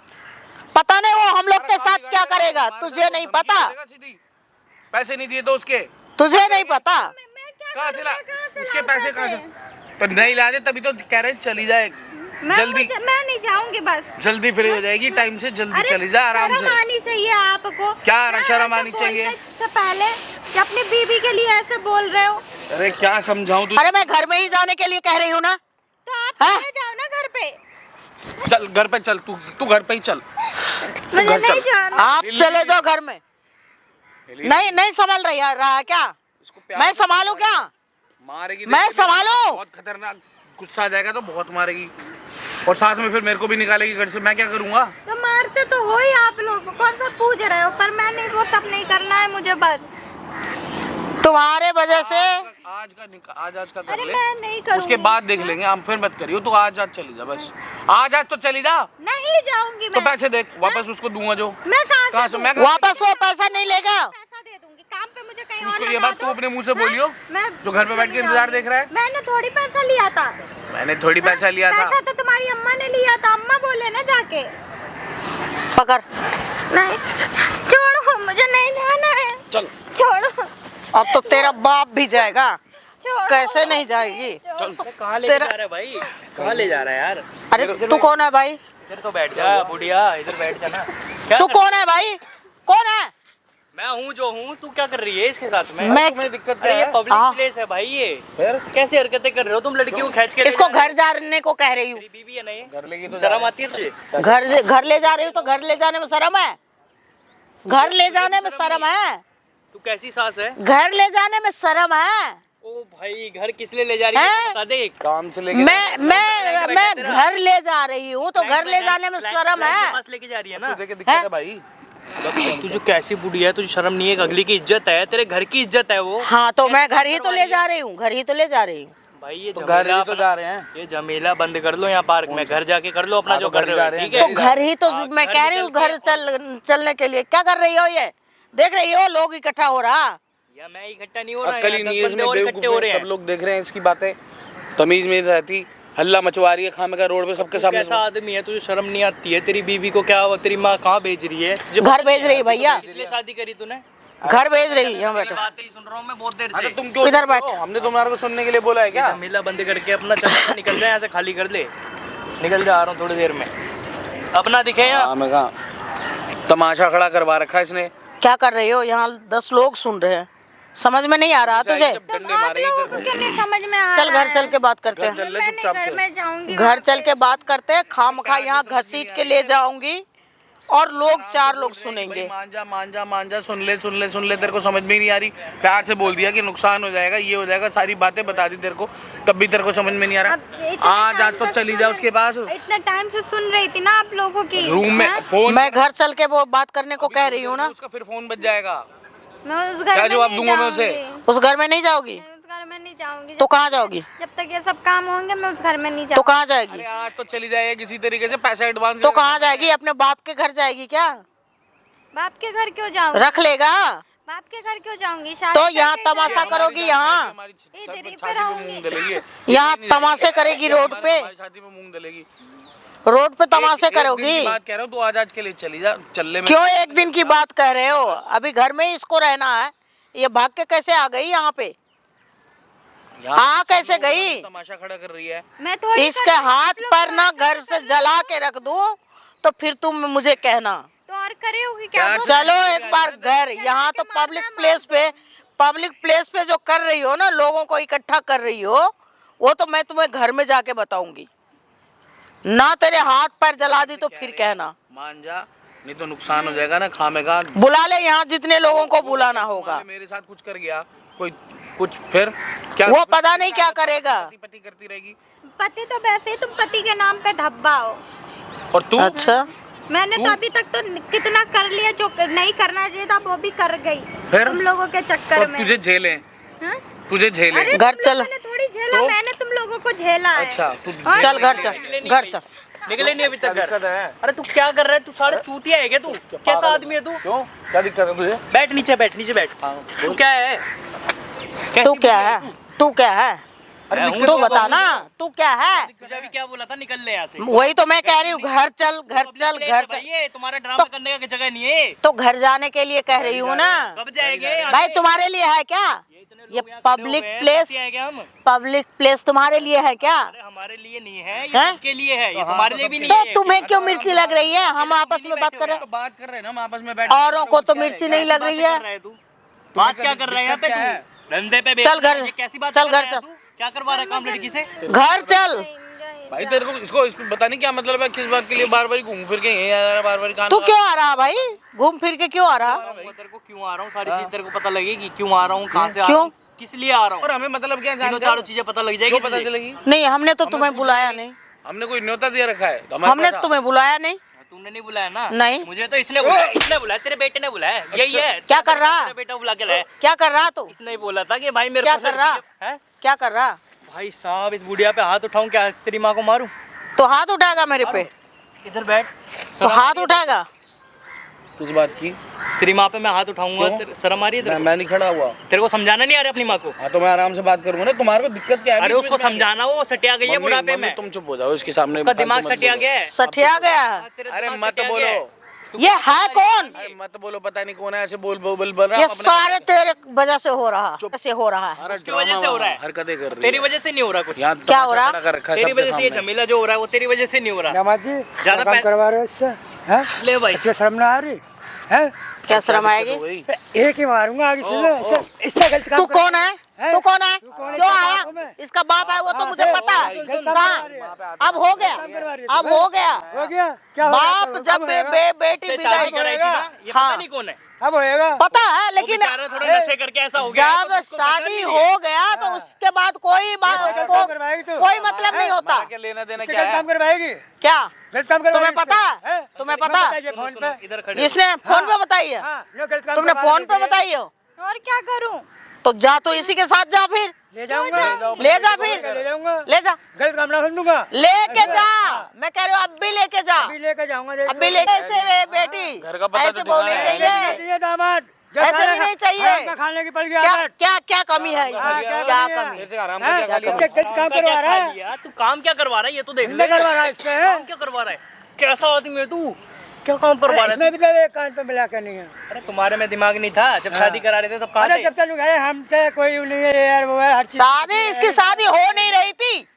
पता नहीं वो हम लोग के साथ क्या करेगा, तुझे नहीं पता। पैसे नहीं दिए तो उसके, तुझे नहीं पता। कहाँ से ला? उसके पैसे कहाँ से? तो नहीं ला दे तभी तो कह रहे चली जाए जल्दी। मैं नहीं जाऊंगी, बस जल्दी फ्री हो जाएगी, टाइम से जल्दी चली जा आराम से। शर्म आनी चाहिए आपको। क्या शर्म आनी चाहिए? से पहले कि अपनी बीवी के लिए ऐसे बोल रहे हो। अरे क्या समझाऊं तुझे? अरे मैं घर में ही जाने के लिए कह रही हूँ ना। तो आप हाँ? चले जाओ ना घर पे। चल घर पे चल, तू घर पे ही चल। मुझे घर नहीं चल। जाना। आप चले जाओ घर में। नहीं संभाल रहा है क्या? मैं संभालू क्या? मारेगी, मैं संभालूं? बहुत खतरनाक गुस्सा आ जाएगा तो बहुत मारेगी, और साथ में फिर मेरे को भी निकालेगी घर से। मैं क्या करूंगा? तो मारते तो हो ही आप लोग, कौन सा पूछ रहे हो? पर मैं नहीं, वो सब नहीं करना है मुझे बस। तुम्हारे वजह से आज का कर अरे ले, मैं नहीं करूंगी। उसके बाद देख लेंगे हम, फिर मत करियो। तो आज चली जा बस, आज तो चली जा। नहीं जाऊंगी तो मैं। पैसे देख, वापस उसको दूंगा जो। मैं कहाँ से मैं वापस वो पैसा नहीं लेगा। पैसा दे दूंगी, काम पे मुझे कहीं और उसको ये लगा बात तू दो। अपने मुंह से बोलियो, मैं जो घर पे बैठ के इंतजार देख रहा है। मैंने थोड़ी पैसा लिया था। मैंने थोड़ी पैसा लिया था। पैसा तो तुम्हारी अम्मा ने लिया था, अम्मा बोले ना जाके। पकड़। नहीं, छोड़ो, मुझे नहीं जाना है। चल छोड़ो, अब तो तेरा बाप भी जाएगा। छोड़ो। कैसे नहीं जाएगी? कहाँ ले जा रहा है भाई? कहाँ ले जा रहा है यार? अरे तू कौन है भाई? इधर तो बैठ जा बुढ़िया, इधर बैठ जा ना। क्या तू कर- कौन है भाई? कौन है? मैं हूँ जो हूँ, तू क्या कर रही है इसके साथ में? मैं दिक्कत अरे ये हाँ। पब्लिक प्लेस है भाई, ये फिर कैसे हरकतें कर रहे हो तुम? लड़की को खींच के ले इसको जा रहे घर जाने को कह रही हूँ। हो। तेरी बीवी है ना ये? घर लेके तो शर्म आती है तुझे? घर ले जा रही हूँ तो घर ले जाने में शर्म है? घर ले जाने में शर्म है? तू कैसी सास है? घर ले जाने में शर्म है? ओ भाई, घर किस लिए ले जा रही है हैं? तो बता दे। काम से लेके मैं घर ले जा रही हूँ तो घर ले जाने में शर्म क्लाइंट के है? पास लेके जा रही है ना? देखे दिक्कत है भाई। तुझे कैसी बुढ़ी है, तुझे शर्म नहीं है? अगली की इज्जत है, तेरे घर की इज्जत है वो। हाँ तो मैं घर ही तो ले जा रही हूँ, घर ही तो ले जा रही हूँ। भाई ये तो घर ही तो अपना- जा रहे हैं। ये झमेला बंद कर लो यहाँ पार्क में, घर जाके कर लो अपना हाँ, जो तो कर घर रहे जा हो, रहे हैं। ठीक तो है? घर ही तो हाँ, मैं घर कह रही हूँ, निकल घर चलने के लिए क्या कर रही हो? ये देख रही हो लोग इकट्ठा हो रहा। या मैं इकट्ठा नहीं हो रहा, अक्ल ही नहीं है इसमें, और बेवकूफ इकट्ठे हो रहे है। हैं। सब लोग देख रहे हैं इसकी बातें, तमीज में नहीं रहती, हल्ला मचवा रही है खामे का रोड पे सबके तू सामने। कैसा आदमी है, तुझे शर्म नहीं आती है? तेरी बीवी को क्या, तेरी माँ कहाँ भेज रही है? तुझे घर भेज रही है भैया, इसलिए शादी करी तूने? घर भेज रही है। यहाँ बैठो, बातें ही सुन रहा हूँ मैं बहुत देर अरे से। तुम क्यों इधर सुन रहे बैठ। हो? हमने तुम्हारे को सुनने के लिए बोला है क्या? झमेला बंद करके अपना चल निकल जाए यहाँ से, खाली कर ले। निकल जा, आ रहा हूँ थोड़ी देर में। अपना दिखे यहाँ। हाँ मैं कहा तमाशा खड़ा करवा रखा है इसने। क्या कर रही हो? यहाँ 10 लोग सुन रहे हैं, समझ में नहीं आ रहा तुझे? जब डंडे आप मारेगी लोगों तेरे को को। क्यों नहीं समझ में आ चल रहा घर चल के बात करते घर हैं। चल ले मैं चुपचाप नहीं, से। घर में जाऊंगी। घर चल के बात करते हैं। खामखा यहाँ घसीट के ले जाऊंगी और लोग 4 लोग सुनेंगे। मान जा, सुन ले तेरे को समझ में ही नहीं आ रही। प्यार से बोल दिया कि नुकसान हो जाएगा, ये हो जाएगा, सारी बातें बता दी तेरे को, तब भी तेरे को समझ में नहीं आ अब रहा। इतने आज टाइम तो से चली सुन जा रही- उसके पास। इतने टाइम से सुन रही थी ना आप लोगों की। रूम में हाँ? फोन, मैं घर चल के वो बात करने को कह रही हूँ ना। उसका फिर फोन बज जाएगा। मैं उस घर क्या में जवाब नहीं दूंगा मैं उसे? जाऊंगी। उस घर में नहीं जाओगी मैं उस घर में नहीं जाऊंगी। तो कहाँ जाओगी? जब तक ये सब काम होंगे मैं उस घर में नहीं तो जाऊंगी। कहाँ जाएगी? अरे आज तो चली जाएगी किसी तरीके से, पैसा एडवांस। तो कहाँ जाएगी? अपने बाप के घर जाएगी क्या? बाप के घर क्यों जाऊंगी? रख लेगा बाप के घर क्यों जाऊंगी? शादी तो यहाँ करके तमाशा जाऊंगी। करोगी यहाँ? इधर ही पे रहूंगी। यहाँ तमाशे करेगी रोड पे? छाती में मूंग डलेगी। रोड पे तमाशे एक दिन करोगी? की बात कह रहा हूँ, तो आज के लिए चली जा, चलने में। क्यों एक दिन की बात कह रहे हो? अभी घर में ही इसको रहना है। ये भाग के कैसे आ गई यहाँ पे? यहाँ कैसे गई? तमाशा खड़ा कर रही है। मैं थोड़ी इसके कर- हाथ आप लोग पर ना बात घर से जला के रख दूं तो फिर तुम मुझे कहना। तो और करे होगी क्या? क्या वो चलो एक बार घर, यहाँ तो पब्लिक प्लेस पे जो कर रही हो ना, लोगों को इकट्ठा कर रही हो, वो तो मैं तुम्हें घर में जाके बताऊंगी ना। तेरे हाथ पैर जला दी तो फिर कहना। मान जा, नहीं तो नुकसान हो जाएगा ना खामे का। बुला ले यहाँ जितने लोगों को बुलाना होगा। मेरे साथ कुछ कर गया, कोई कुछ फिर क्या वो पता नहीं क्या करेगा। पति पति करती रहेगी। पति तो वैसे ही तुम पति के नाम पे धब्बा हो। और तू अच्छा मैंने तो अभी तक तो कितना कर लिया, जो नहीं करना चाहिए था वो भी कर गई फिर? तुम लोगों के चक्कर और में। तुझे झेले, हाँ? तुझे झेले। अरे घर तुम चल। लोगों ने थोड़ी झेला, तो? मैंने तुम लोगों को झेला है। अच्छा तू और चल घर चल, घर चल। निकले नहीं अभी तक घर। अरे तू क्या कर रहा है? तू सारा चूतिया है क्या? तू कैसा आदमी है तू? क्यों क्या दिक्कत है तुझे? बैठ नीचे, बैठ नीचे बैठ। तू क्या है? तू क्या है? तू क्या है? अरे तू बता ना, तू क्या है? तुझे अभी क्या बोला था? निकल ले यहाँ से। वही तो मैं कह रही हूँ, घर चल, घर चल, घर चल। ये तुम्हारा ड्रामा करने का जगह नहीं है। तो घर जाने के लिए कह रही हूँ ना। कब जाएंगे? भाई तुम्हारे लिए है क्या? ये पब्लिक प्लेस, हम पब्लिक प्लेस तुम्हारे लिए है क्या? अरे हमारे लिए नहीं है, ये हैं? सबके लिए है, ये तुम्हारे लिए भी नहीं तो है। तुम्हें क्यों मिर्ची लग रही है? हम आपस में बात कर रहे हैं। बात कर रहे हैं ना हम आपस में बैठ। औरों को तो मिर्ची नहीं लग रही है। बात क्या कर रहा है यहाँ पे क्या है? तू? धंधे पे चल घर, ये कैसी बात चल कर रहा घर है चल। तू? क्या करवा रहा है काम लड़की से? घर चल। भाई तेरे को इसको बता नहीं क्या मतलब है, किस बात के लिए बार बार घूम फिर के यहीं आ रहा है, बार बार कान तू लगा- क्यों आ रहा भाई? घूम फिर के क्यों आ रहा? मैं तेरे को क्यों आ रहा हूँ, सारी चीज तेरे को पता लगेगी क्यों आ रहा हूँ, कहाँ से आ रहा क्यों? हूँ, किस लिए आ रहा हूँ। और हमें मतलब क्या तीनों जानते चारों चीजें पता लग जाएगी पता तुझे। चलेगी। नहीं, हमने तो तुम्हें बुलाया नहीं। हमने कोई न्योता दिया रखा है हमारे हमने पास? तुम्हें बुलाया नहीं। तुमने नहीं बुलाया ना? नहीं। मुझे तो इसने बुलाया, इसने बुलाया, तेरे बेटे ने बुलाया। यही है। क्या कर रहा? तेरा बेटा बुला के लाया। क्या कर रहा तू? इसने ही बोला था कि भाई मेरे क्या को कर रहा? हैं? क्या कर रहा? भाई साहब इस बुढ़िया पे हाथ उठाऊं क्या? तेरी माँ को मारूं? तो हाथ उठाएगा मेरे पे? इधर बैठ। तो हाथ उठाएगा? किस बात की? तेरी माँ पे मैं हाथ उठाऊंगा? क्यों? शर्म आ रही है तेरे को? मैं नहीं खड़ा हुआ। तेरे को समझाना नहीं आ रहा अपनी माँ को? हाँ तो मैं आराम से बात करूंगा ना, तुम्हारे को दिक्कत क्या है? अरे बीच उसको बीच में समझाना, वो सटिया गई है मम्मी- बुढ़ापे मम्मी में। तुम चुप हो जाओ इसके सामने। उसका दिमाग फालतू मत सटिया बोलो। गया है। सठिया गया है? तेरे अरे दिमाग मत सटिया गया है। बोलो, ये है कौन? अरे मत बोलो, पता नहीं कौन है ऐसे बोल बोल बोल बोल रहा ये है, अपने- सारे तेरे वजह से हो रहा, से हो रहा है। अरे उसकी वजह से हो रहा है। हरकतें कर रही तेरी है। वजह से नहीं हो रहा कुछ। यहाँ क्या हो तमाशा रहा? खड़ा कर रखा है तेरी सबके वजह से ये सामने। झमेला जो हो रहा है वो तेरी वजह से नहीं हो रहा। दामाद जी ज्यादा क्या काम पै- करवा रहे हो इससे? हैं? ले भाई। इससे शर्म ना आ रही है? क्या शर्म आएगी? तो वही। एक ही मारूंगा आगे से ना। इससे गलत काम तू कर- कौन है? हैं? तू कौन है? तू कौन है? क्यों इसका आया? बाप हूँ मैं। इसका बाप है वो तो हाँ, मुझे है। पता है। गलत काम कहाँ? करवा रही है। अब हो गया, काम करवा रही है अब तू, हो गया। हो गया क्या हो गया? बाप जब बेटी से विदाई शादी कराई थी ना, ये पता हाँ। नहीं कौन है। अब होएगा। पता है, वो लेकिन बेचारा थोड़ा नशे करके ऐसा हो गया है, जब तो उसको पता शादी नहीं है। हो गया तो उसके बाद कोई बात गलत काम करवाएगी तू। कोई मतलब नहीं होता। हमारा क्या लेना देना इससे क्या गलत है? काम करवाएगी। क्या गलत काम करवाएगी तुम्हें पता इससे, है? हैं? तुम्हें मैं पता? बताइए फोन पे। इधर खड़े हो। इसने फोन पे बताई है? हाँ, लो गलत काम तुमने करवा फोन पे रही है। बताई हो? और क्या करूं? तो जा, तो इसी के साथ जा, फिर ले जाऊंगा। ले जा फिर। ले जाऊंगा। ले जा, गलत काम ना समझूंगा। लेके जा। मैं कह रही हूँ अब भी लेके जा, अभी लेकर जाऊंगा। अब भी लेके। ऐसे बेटी घर का पता ऐसे तो बोलनी दिखाना है। चाहिए। चाहिए दामाद। ऐसे भी नहीं चाहिए। हराम का खाने की पड़ गई क्या आदत। क्या क्या कमी है इसमें? हाँ, क्या क्या कमी है? कमी? ऐसे आराम हैं? से क्या खा लिया? इससे गलत काम क्या करवा रहा खा है। लिया? तू काम क्या करवा रहा है ये तो देख ले। नहीं करवा रहा है इससे, हैं? काम क्या करवा रहा है? कैसा आदमी है तू? क्या काम करवा रहा है? इसमें भी तो एक कान पे मिला कर नहीं है। अरे तुम्हारे में दिमाग नहीं था जब शादी करा रहे थे तब कहाँ अरे थे? जब तक गए हमसे कोई नहीं है यार, वो है हर चीज। शादी, इसकी शादी हो नहीं रही थी,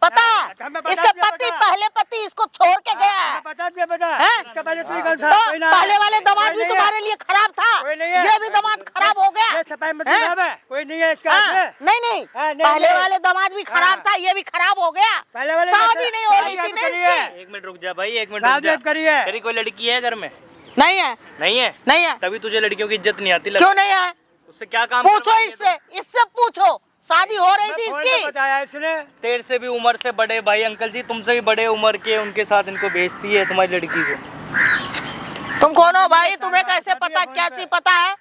पता? हमें बता इसके दिया, पति, बता। पहले पति इसको छोड़ के गया है। बता दिया बता। हैं? इसका पहले तू ही कौन था? तो कोई ना। पहले वाले दामाद कोई भी नहीं है। तुम्हारे लिए खराब था, कोई नहीं है। ये भी दामाद खराब हो गया। ये सफाई मत हैं? दिखावे। कोई नहीं है इसका हाँ, इसमें। नहीं नहीं, हाँ, नहीं, पहले नहीं। वाले दामाद भी खराब हाँ। था, ये भी खराब हो गया। पहले वाले शादी नहीं हो रही थी ना करिए। इसकी। एक मिनट रुक जा भाई, एक मिनट रुक शादी जा। करिए। तेरी कोई लड़की है घर में? नहीं है, नहीं है? नहीं है। तभी तुझे लड़कियों की इज्जत नहीं आती। क्यों नहीं है? उससे क्या काम पूछो करवाएंगे इससे, इससे पूछो। शादी हो रही थी फोन पे इसकी। बताया इसने। तेरे से भी उम्र से बड़े भाई अंकल जी, तुमसे भी बड़े उम्र के उनके साथ इनको बेचती है तुम्हारी लड़की को। तुम कौन हो भाई? तुम्हें कैसे पता? क्या चीज पता है?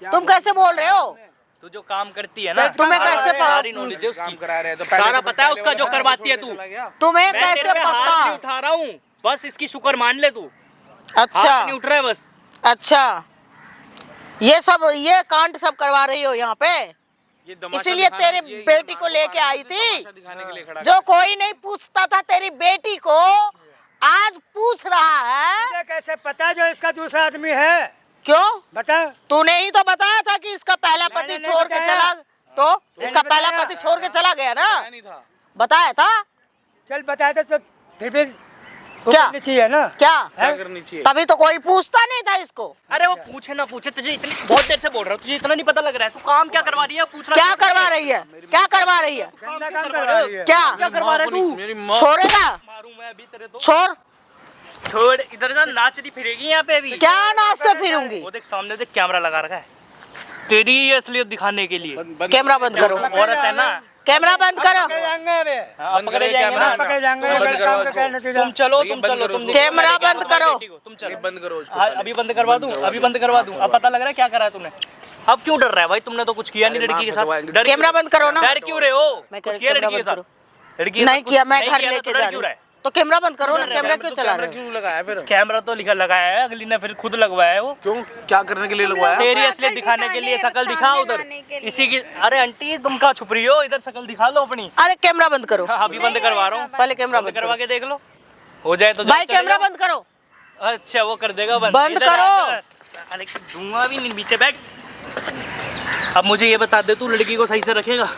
तुम कैसे बोल रहे हो? तू जो काम करती है ना, तुम्हें सारा- कैसे पता? सारी नॉलेज है काम उसकी। करा रहे हैं तो सारा पता है उसका जो करवाती है तू। तुम्हें मैं कैसे तेरे पे हाथ नहीं पता? उठा रहा हूँ, बस इसकी शुक्र मान ले तू। अच्छा हाथ नहीं उठ रहा है बस। अच्छा, ये कांड सब करवा रही हो यहाँ पे, इसीलिए तेरी बेटी को लेके आई थी। दिखाने के लिए खड़ा जो कोई नहीं पूछता था तेरी बेटी को, आज पूछ रहा है। तुझे कैसे पता जो इसका दूसरा आदमी है? क्यों? बता। तूने ही तो बताया था कि इसका पहला पति मैंने नहीं छोड़ के बताया। चला, तो इसका बताया। पहला पति छोड़ के चला गया ना, नहीं था। बताया था। चल बताया था सब, फिर भी क्या? करनी चाहिए ना। क्या? क्या करनी चाहिए? तभी तो कोई पूछता नहीं था इसको। अरे वो पूछे ना पूछे, तुझे इतनी बहुत देर से बोल रहा हूँ, तुझे इतना नहीं पता लग रहा है। तू काम क्या करवा रही है? पूछना क्या करवा रही है? क्या करवा रही है? गंदा काम करवा रही है। क्या क्या करवा रहा है तू? मेरी माँ छोड़ेगा? मारूं मैं अभी तेरे तो। छोड़। छोड़, इधर जा, नाचती फिरेगी यहाँ पे अभी। क्या नाचते फिरूंगी? वो देख सामने देख कैमरा लगा रखा है। तेरी ही असलियत दिखाने के लिए। कैमरा बंद करो, औरत है ना, कैमरा बंद करो, पकड़े जाएंगे अबे, हाँ, पकड़े जाएंगे ना। पकड़े जाएंगे बंद अगर करो काम का उसको। क्या नतीजा। तुम चलो, भैया, तुम बंद चलो, करो तुम उसको। कैमरा बंद करो। तुम चलो, बंद करो उसको हाँ, पहले। अभी बंद करवा दूं, अभी बंद करवा दूं। अब पता लग रहा है क्या करा है तूने। अब क्यों डर रहा है भाई? तुमने तो कुछ किया नहीं लड़की के साथ। डर कैमरा बंद करो ना। डर क्यों रहे हो? मैं कुछ कह- किया कैमरा लड़की के बंद साथ? लड़की के नहीं साथ किया, कुछ मैं नहीं घर किया लेके तो डर जा क्यों रही रहा है? हूँ। तो कैमरा बंद करो ना, कैमरा क्यों चला कैमरा रहे हो? क्यों लगाया फिर? कैमरा तो लिखा लगाया है, अगली ने फिर खुद लगवाया है वो। क्यों, क्या करने के लिए लगवाया? तेरी असलियत दिखाने के लिए, शकल दिखाओ उधर इसी की। अरे आंटी तुम कहाँ छुप रही हो? इधर शकल दिखा लो अपनी। अरे कैमरा बंद करो, हाँ, अभी बंद करवा रहा हूँ, पहले कैमरा बंद बंद करवा करो। के देख लो, हो जाए तो भाई चले कैमरा जाओ। बंद करो। अच्छा वो कर देगा बंद। बंद इधर करो। आ, अरे दूंगा भी नहीं, पीछे बैठ। अब मुझे ये बता दे, तू लड़की को सही से रखेगा?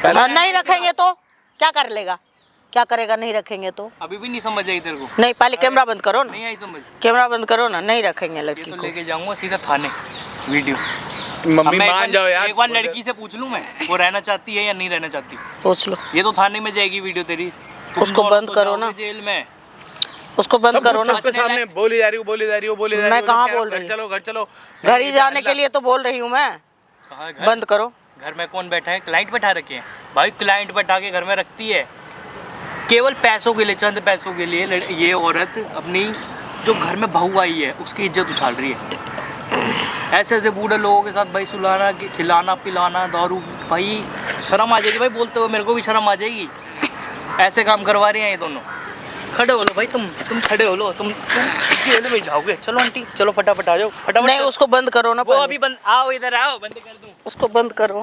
नहीं रखेंगे तो क्या कर लेगा? क्या करेगा? नहीं रखेंगे तो? अभी भी नहीं समझ आई तेरे को? नहीं, पहले कैमरा बंद करो ना, नहीं आई समझ? कैमरा बंद करो ना। नहीं रखेंगे ये लड़की तो को। लेके जाऊंगा सीधा थाने वीडियो। मम्मी अब मैं मान जाओ यार। एक बार लड़की से पूछ लूं मैं, वो रहना चाहती है या नहीं रहना चाहती। पूछ लो, ये तो थाने में जाएगी वीडियो तेरी। तुम उसको दोनों बंद तो करो ना। जाओगे जेल में। उसको बंद सब करो कुछ ना। सबके सामने बोली जा रही हो, बोली जा रही हो, बोली जा रही हो। मैं कहाँ क्या, बोल घर रही चलो, घर चलो। घर ही जाने के लिए तो बोल रही हूँ मैं। कहाँ है घर? बंद करो। घर में कौन बैठा है? क्लाइंट बैठा रखे हैं भाई। क्लाइंट बैठा के घर में रखती है केवल पैसों के लिए, चंद पैसों के लिए। ये औरत अपनी जो घर में बहू आई है उसकी इज्जत उछाल रही है। ऐसे ऐसे बूढ़े लोगों के साथ भाई सुलाना, खिलाना पिलाना, दारू। भाई शर्म आ जाएगी भाई, बोलते हुए मेरे को भी शर्म आ जाएगी। ऐसे काम करवा रहे हैं ये दोनों। खड़े हो लो भाई, तुम खड़े हो लो। तुम जेल में जाओगे। चलो आंटी, चलो फटाफट आ जाओ, फटाफट। नहीं, उसको बंद करो ना वो पहले। अभी बंद, आओ इधर आओ, बंद कर दूं। उसको बंद करो।